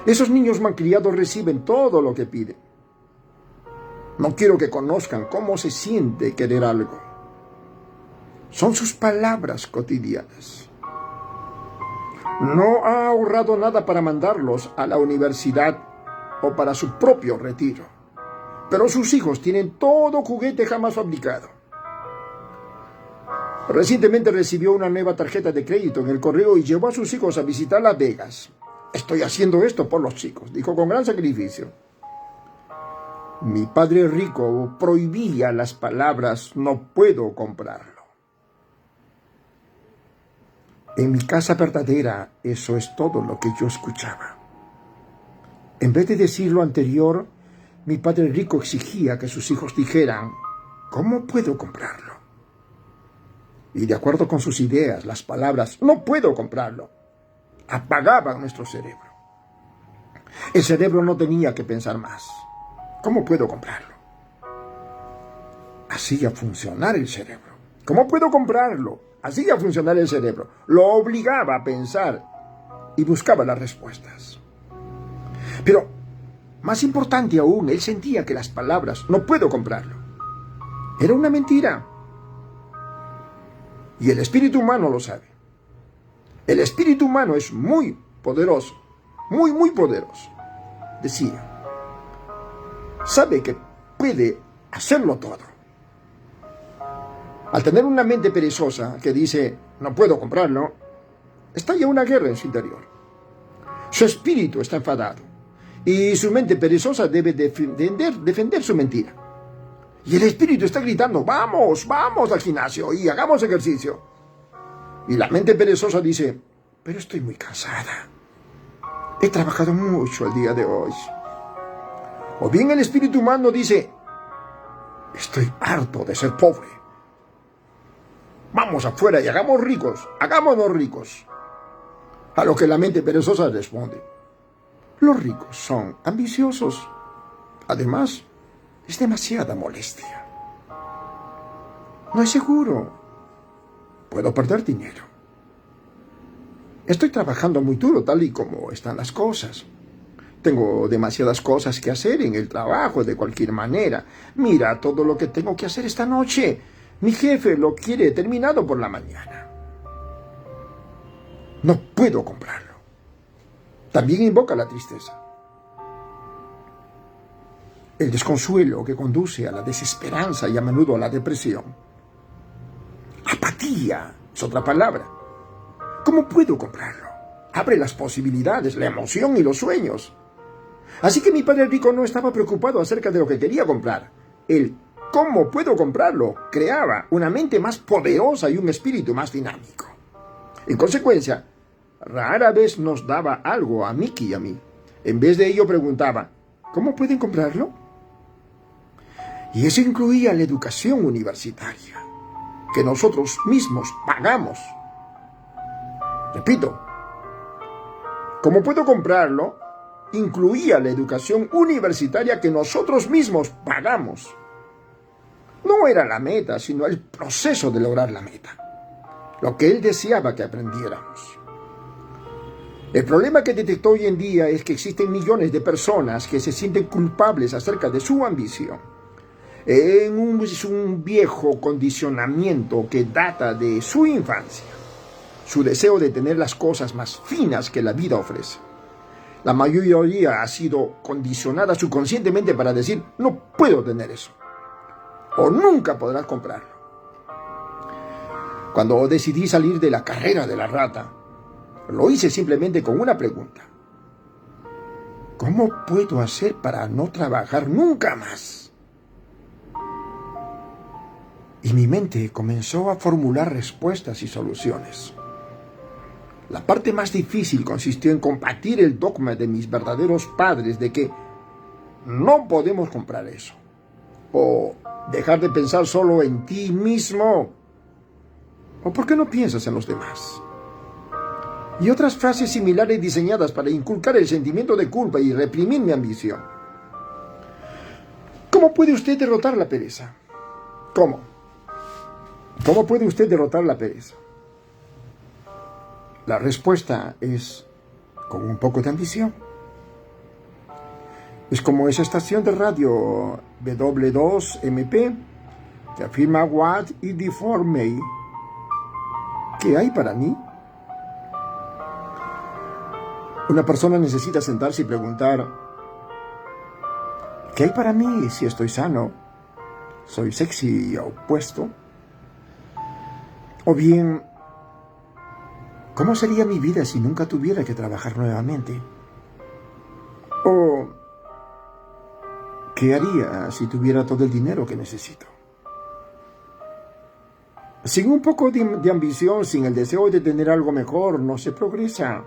Esos niños malcriados reciben todo lo que piden. No quiero que conozcan cómo se siente querer algo. Son sus palabras cotidianas. No ha ahorrado nada para mandarlos a la universidad o para su propio retiro. Pero sus hijos tienen todo juguete jamás fabricado. Recientemente recibió una nueva tarjeta de crédito en el correo y llevó a sus hijos a visitar Las Vegas. Estoy haciendo esto por los chicos, dijo con gran sacrificio. Mi padre rico prohibía las palabras "no puedo comprarlo". En mi casa verdadera, eso es todo lo que yo escuchaba. En vez de decir lo anterior, mi padre rico exigía que sus hijos dijeran: ¿cómo puedo comprarlo? Y de acuerdo con sus ideas, las palabras "no puedo comprarlo" apagaban nuestro cerebro. El cerebro no tenía que pensar más. ¿Cómo puedo comprarlo? Hacía funcionar el cerebro. ¿Cómo puedo comprarlo? Hacía funcionar el cerebro. Lo obligaba a pensar y buscaba las respuestas. Pero, más importante aún, él sentía que las palabras "no puedo comprarlo" era una mentira. Y el espíritu humano lo sabe. El espíritu humano es muy poderoso, muy poderoso. Decía, sabe que puede hacerlo todo. Al tener una mente perezosa que dice "no puedo comprarlo", estalla una guerra en su interior. Su espíritu está enfadado y su mente perezosa debe defender su mentira. Y el espíritu está gritando: vamos al gimnasio y hagamos ejercicio. Y la mente perezosa dice: pero estoy muy cansada. He trabajado mucho el día de hoy. O bien el espíritu humano dice: estoy harto de ser pobre. Vamos afuera y hagámonos ricos. A lo que la mente perezosa responde: Los ricos son ambiciosos. Además, es demasiada molestia. No es seguro. Puedo perder dinero. Estoy trabajando muy duro tal y como están las cosas. Tengo demasiadas cosas que hacer en el trabajo de cualquier manera. Mira todo lo que tengo que hacer esta noche. Mi jefe lo quiere terminado por la mañana. No puedo comprarlo. También invoca la tristeza. El desconsuelo que conduce a la desesperanza y a menudo a la depresión. Apatía es otra palabra. ¿Cómo puedo comprarlo? Abre las posibilidades, la emoción y los sueños. Así que mi padre rico no estaba preocupado acerca de lo que quería comprar. El cómo puedo comprarlo creaba una mente más poderosa y un espíritu más dinámico. En consecuencia, rara vez nos daba algo a Mickey y a mí. En vez de ello preguntaba, ¿cómo pueden comprarlo? Y eso incluía la educación universitaria, que nosotros mismos pagamos. Repito, ¿cómo puedo comprarlo? Incluía la educación universitaria que nosotros mismos pagamos. No era la meta, sino el proceso de lograr la meta. Lo que él deseaba que aprendiéramos. El problema que detectó hoy en día es que existen millones de personas que se sienten culpables acerca de su ambición. Es un viejo condicionamiento que data de su infancia. Su deseo de tener las cosas más finas que la vida ofrece. La mayoría ha sido condicionada subconscientemente para decir, no puedo tener eso. O nunca podrás comprarlo. Cuando decidí salir de la carrera de la rata, lo hice simplemente con una pregunta. ¿Cómo puedo hacer para no trabajar nunca más? Y mi mente comenzó a formular respuestas y soluciones. La parte más difícil consistió en combatir el dogma de mis verdaderos padres de que no podemos comprar eso. O dejar de pensar solo en ti mismo. ¿O por qué no piensas en los demás? Y otras frases similares diseñadas para inculcar el sentimiento de culpa y reprimir mi ambición. ¿Cómo puede usted derrotar la pereza? ¿Cómo? ¿Cómo puede usted derrotar la pereza? La respuesta es con un poco de ambición. Es como esa estación de radio W2MP que afirma What is the for me? ¿Qué hay para mí? Una persona necesita sentarse y preguntar ¿qué hay para mí si estoy sano? ¿Soy sexy y opuesto? O bien, ¿cómo sería mi vida si nunca tuviera que trabajar nuevamente? O, ¿qué haría si tuviera todo el dinero que necesito? Sin un poco de ambición, sin el deseo de tener algo mejor, no se progresa.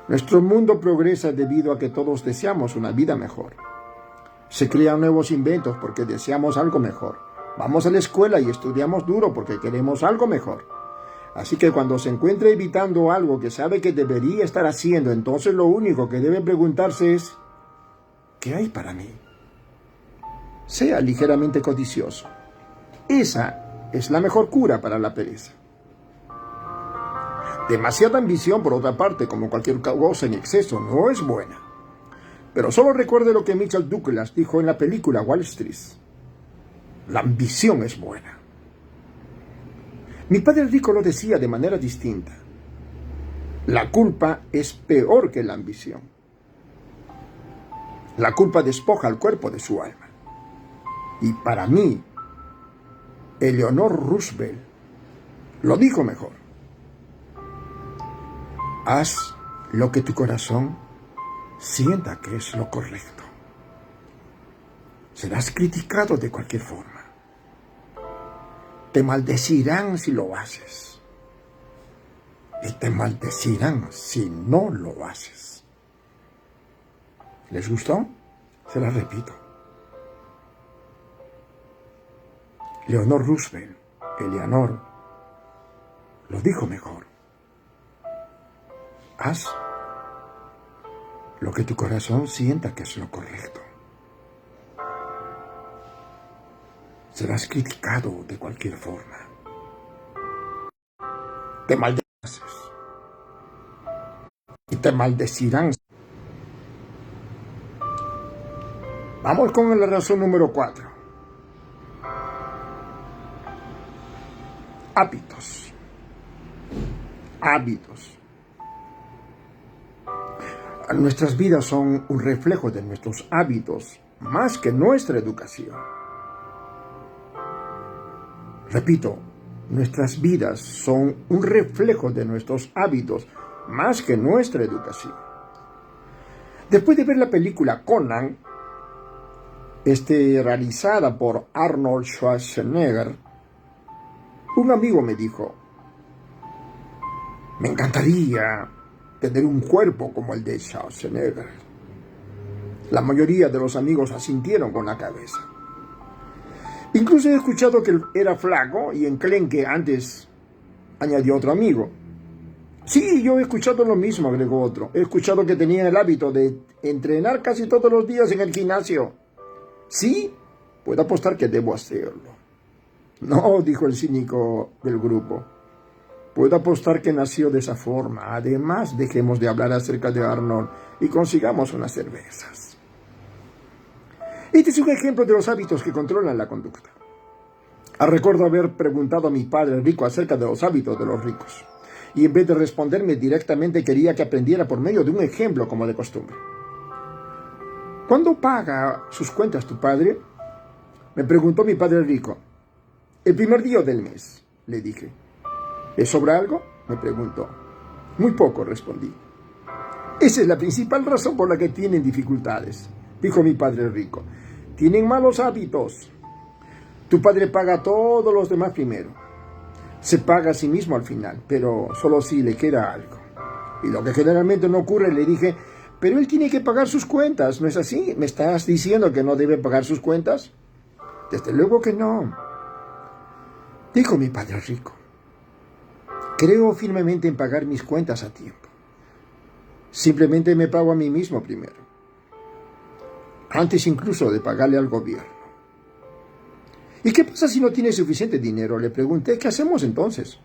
Nuestro mundo progresa debido a que todos deseamos una vida mejor. Se crean nuevos inventos porque deseamos algo mejor. Vamos a la escuela y estudiamos duro porque queremos algo mejor. Así que cuando se encuentra evitando algo que sabe que debería estar haciendo, entonces lo único que debe preguntarse es, ¿qué hay para mí? Sea ligeramente codicioso. Esa es la mejor cura para la pereza. Demasiada ambición, por otra parte, como cualquier cosa en exceso, no es buena. Pero solo recuerde lo que Michael Douglas dijo en la película Wall Street. La ambición es buena. Mi padre rico lo decía de manera distinta. La culpa es peor que la ambición. La culpa despoja al cuerpo de su alma. Y para mí, Eleanor Roosevelt lo dijo mejor. Haz lo que tu corazón sienta que es lo correcto. Serás criticado de cualquier forma. Te maldecirán si lo haces. Y te maldecirán si no lo haces. ¿Les gustó? Se la repito. Eleanor Roosevelt, Eleanor, lo dijo mejor. Haz lo que tu corazón sienta que es lo correcto. Serás criticado de cualquier forma. Te maldecirás y te maldecirán. Vamos con la razón número 4. Hábitos. Hábitos. Nuestras vidas son un reflejo de nuestros hábitos, más que nuestra educación. Repito, nuestras vidas son un reflejo de nuestros hábitos, más que nuestra educación. Después de ver la película Conan, realizada por Arnold Schwarzenegger, un amigo me dijo: me encantaría tener un cuerpo como el de Schwarzenegger. La mayoría de los amigos asintieron con la cabeza. Incluso he escuchado que era flaco y enclenque antes, añadió otro amigo. Sí, yo he escuchado lo mismo, agregó otro. He escuchado que tenía el hábito de entrenar casi todos los días en el gimnasio. Sí, puedo apostar que debo hacerlo. No, dijo el cínico del grupo. Puedo apostar que nació de esa forma. Además, dejemos de hablar acerca de Arnold y consigamos unas cervezas. Este es un ejemplo de los hábitos que controlan la conducta. Recuerdo haber preguntado a mi padre rico acerca de los hábitos de los ricos. Y en vez de responderme directamente, quería que aprendiera por medio de un ejemplo como de costumbre. ¿Cuándo paga sus cuentas tu padre? Me preguntó mi padre rico. El primer día del mes, le dije. ¿Le sobra algo? Me preguntó. Muy poco, respondí. Esa es la principal razón por la que tienen dificultades, dijo mi padre rico. Tienen malos hábitos. Tu padre paga a todos los demás primero. Se paga a sí mismo al final, pero solo si le queda algo. Y lo que generalmente no ocurre, le dije, pero él tiene que pagar sus cuentas, ¿no es así? ¿Me estás diciendo que no debe pagar sus cuentas? Desde luego que no, dijo mi padre rico. Creo firmemente en pagar mis cuentas a tiempo. Simplemente me pago a mí mismo primero, antes incluso de pagarle al gobierno. ¿Y qué pasa si no tienes suficiente dinero? Le pregunté. ¿Qué hacemos entonces?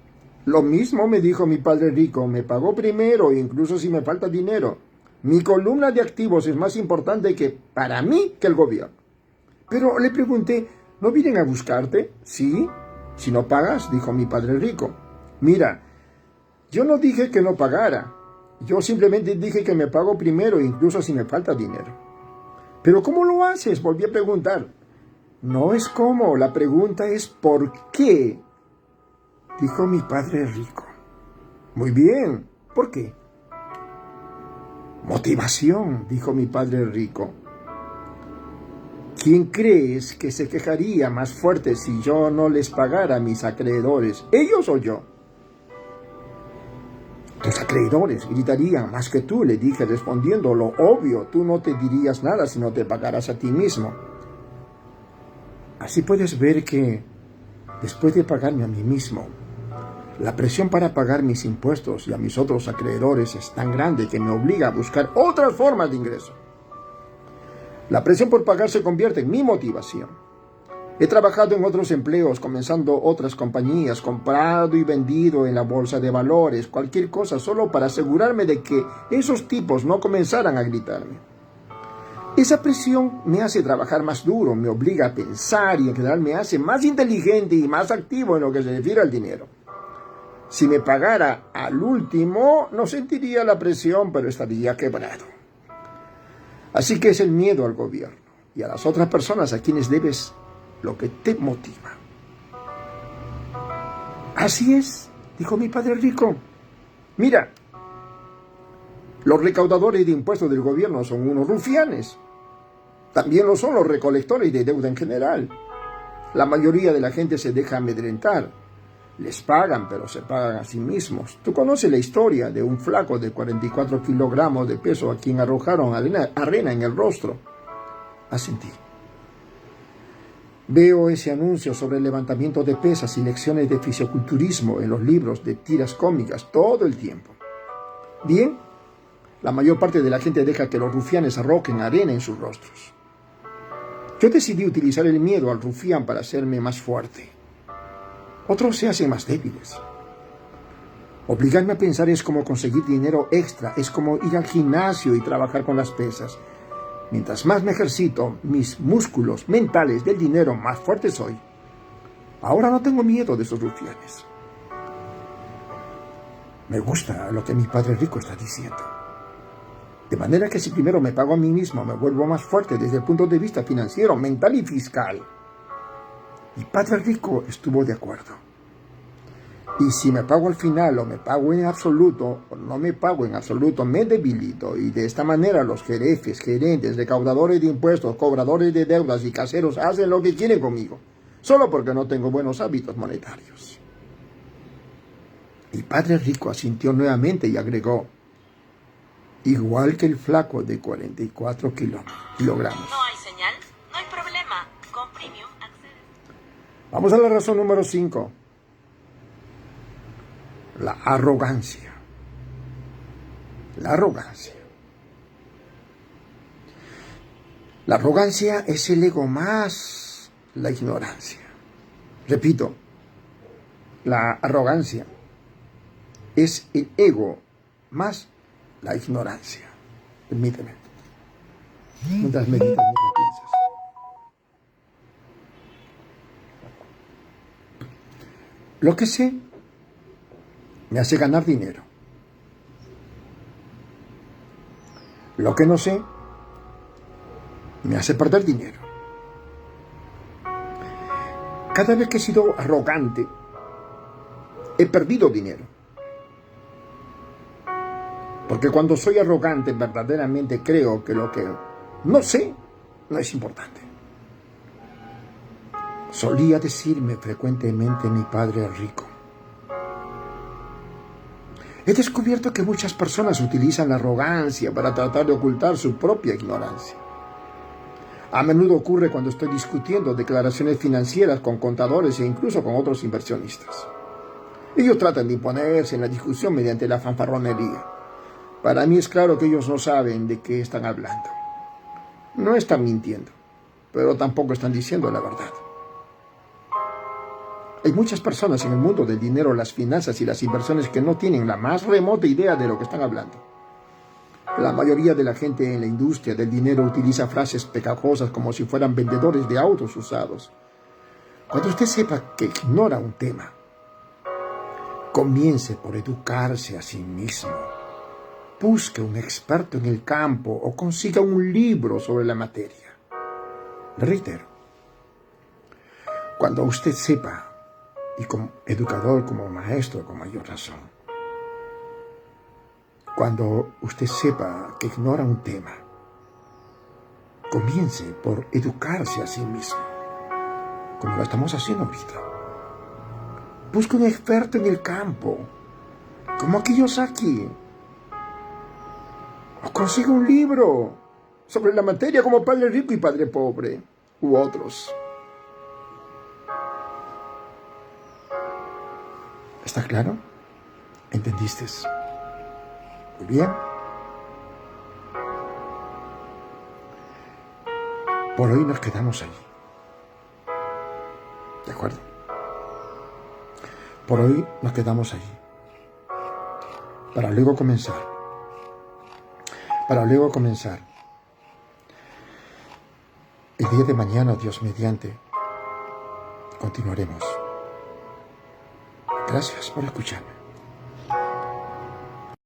Lo mismo, me dijo mi padre rico. Me pagó primero, incluso si me falta dinero. Mi columna de activos es más importante para mí que el gobierno. Pero le pregunté, ¿no vienen a buscarte? Sí. Si no pagas, dijo mi padre rico. Mira, yo no dije que no pagara. Yo simplemente dije que me pago primero, incluso si me falta dinero. ¿Pero cómo lo haces? Volví a preguntar. No es cómo, la pregunta es ¿por qué? Dijo mi padre rico. Muy bien, ¿por qué? Motivación, dijo mi padre rico. ¿Quién crees que se quejaría más fuerte si yo no les pagara a mis acreedores? ¿Ellos o yo? Tus acreedores gritarían más que tú, le dije respondiendo lo obvio. Tú no te dirías nada si no te pagaras a ti mismo. Así puedes ver que, después de pagarme a mí mismo, la presión para pagar mis impuestos y a mis otros acreedores es tan grande que me obliga a buscar otras formas de ingreso. La presión por pagar se convierte en mi motivación. He trabajado en otros empleos, comenzando otras compañías, comprado y vendido en la bolsa de valores, cualquier cosa, solo para asegurarme de que esos tipos no comenzaran a gritarme. Esa presión me hace trabajar más duro, me obliga a pensar y en general me hace más inteligente y más activo en lo que se refiere al dinero. Si me pagara al último, no sentiría la presión, pero estaría quebrado. Así que es el miedo al gobierno y a las otras personas a quienes debes lo que te motiva. Así es, dijo mi padre rico. Mira, los recaudadores de impuestos del gobierno son unos rufianes. También lo son los recolectores de deuda en general. La mayoría de la gente se deja amedrentar. Les pagan, pero se pagan a sí mismos. Tú conoces la historia de un flaco de 44 kilogramos de peso a quien arrojaron arena en el rostro. Asentí. Veo ese anuncio sobre el levantamiento de pesas y lecciones de fisiculturismo en los libros de tiras cómicas todo el tiempo. Bien, La mayor parte de la gente deja que los rufianes arrojen arena en sus rostros. Yo decidí utilizar el miedo al rufián para hacerme más fuerte. Otros se hacen más débiles. Obligarme a pensar es como conseguir dinero extra, es como ir al gimnasio y trabajar con las pesas. Mientras más me ejercito, mis músculos mentales del dinero, más fuerte soy. Ahora no tengo miedo de esos rufianes. Me gusta lo que mi padre rico está diciendo. De manera que si primero me pago a mí mismo, me vuelvo más fuerte desde el punto de vista financiero, mental y fiscal. Mi padre rico estuvo de acuerdo. Y si me pago al final, o me pago en absoluto, o no me pago en absoluto, me debilito. Y de esta manera los jefes, gerentes, recaudadores de impuestos, cobradores de deudas y caseros hacen lo que quieren conmigo, solo porque no tengo buenos hábitos monetarios. Mi padre rico asintió nuevamente y agregó: igual que el flaco de 44 kilogramos. No hay señal, no hay problema. Con Premium accedes. Vamos a la razón número 5. La arrogancia. La arrogancia. La arrogancia es el ego más la ignorancia. Repito, la arrogancia es el ego más la ignorancia. Permíteme. Mientras meditas, mientras piensas. Lo que sé me hace ganar dinero. Lo que no sé me hace perder dinero. Cada vez que he sido arrogante, he perdido dinero. Porque cuando soy arrogante, verdaderamente creo que lo que no sé no es importante. Solía decirme frecuentemente mi padre rico: he descubierto que muchas personas utilizan la arrogancia para tratar de ocultar su propia ignorancia. A menudo ocurre cuando estoy discutiendo declaraciones financieras con contadores e incluso con otros inversionistas. Ellos tratan de imponerse en la discusión mediante la fanfarronería. Para mí es claro que ellos no saben de qué están hablando. No están mintiendo, pero tampoco están diciendo la verdad. Hay muchas personas en el mundo del dinero, las finanzas y las inversiones que no tienen la más remota idea de lo que están hablando. La mayoría de la gente en la industria del dinero utiliza frases pegajosas como si fueran vendedores de autos usados. Cuando usted sepa que ignora un tema, comience por educarse a sí mismo. Busque un experto en el campo o consiga un libro sobre la materia. Le reitero, cuando usted sepa, y como educador, como maestro, con mayor razón, cuando usted sepa que ignora un tema, comience por educarse a sí mismo, como lo estamos haciendo ahorita. Busque un experto en el campo, como aquellos aquí. O consiga un libro sobre la materia como Padre Rico y Padre Pobre, u otros. ¿Está claro? ¿Entendiste? Muy bien. Por hoy nos quedamos allí. ¿De acuerdo? Por hoy nos quedamos allí. Para luego comenzar. El día de mañana, Dios mediante, continuaremos. Gracias por escucharme.